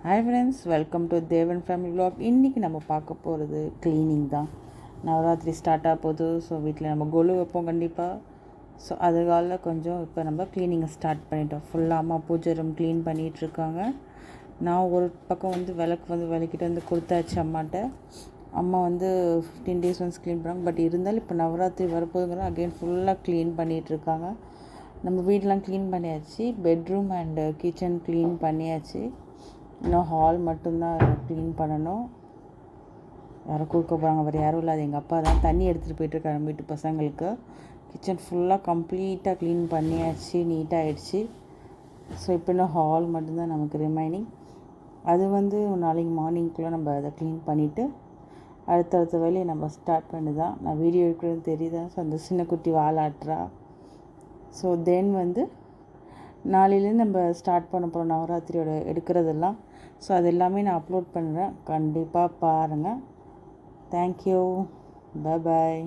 Hi friends, welcome to தேவன் family vlog. இன்றைக்கி நம்ம பார்க்க போகிறது க்ளீனிங் தான். நவராத்திரி ஸ்டார்ட் ஆக போகுது. ஸோ வீட்டில் நம்ம கொலு வைப்போம் கண்டிப்பாக. ஸோ அதுக்காக கொஞ்சம் இப்போ நம்ம க்ளீனிங்கை ஸ்டார்ட் பண்ணிட்டோம். ஃபுல்லாக அம்மா பூஜை ரூம் க்ளீன் பண்ணிகிட்ருக்காங்க. நான் ஒரு பக்கம் விளக்கு விளக்கிட்டு கொடுத்தாச்சு அம்மாட்ட. அம்மா 15 days ஒன்ஸ் க்ளீன் பண்ணாங்க. பட் இருந்தாலும் இப்போ நவராத்திரி வரப்போகுதுங்கிற அகெயின் ஃபுல்லாக க்ளீன் பண்ணிகிட்ருக்காங்க. நம்ம வீடெலாம் க்ளீன் பண்ணியாச்சு. பெட்ரூம் அண்டு கிச்சன் க்ளீன் பண்ணியாச்சு. இன்னும் ஹால் மட்டும்தான் க்ளீன் பண்ணணும். யாரும் கொடுக்க போகிறாங்க, வேறு யாரும் இல்லை, அது எங்கள் அப்பா தான் தண்ணி எடுத்துகிட்டு போயிட்டுருக்காரு வீட்டு பசங்களுக்கு. கிச்சன் ஃபுல்லாக கம்ப்ளீட்டாக க்ளீன் பண்ணியாச்சு, நீட்டாக ஆகிடுச்சு. ஸோ இப்போ இன்னும் ஹால் மட்டும்தான் நமக்கு ரிமைனிங். அது நாளைக்கு மார்னிங்குள்ளே நம்ம அதை க்ளீன் பண்ணிவிட்டு அடுத்தடுத்த வேலையை நம்ம ஸ்டார்ட் பண்ணி தான். நான் வீடியோ எடுக்கிறது தெரியுதா? ஸோ அந்த சின்ன குட்டி வாலாட்டுறா. ஸோ தென் நாளையிலேருந்து நம்ம ஸ்டார்ட் பண்ண போகிறோம் நவராத்திரியோட எடுக்கிறதெல்லாம். ஸோ அது எல்லாமே நான் அப்லோட் பண்ணுறேன், கண்டிப்பாக பாருங்கள். தேங்க்யூ, பாய்.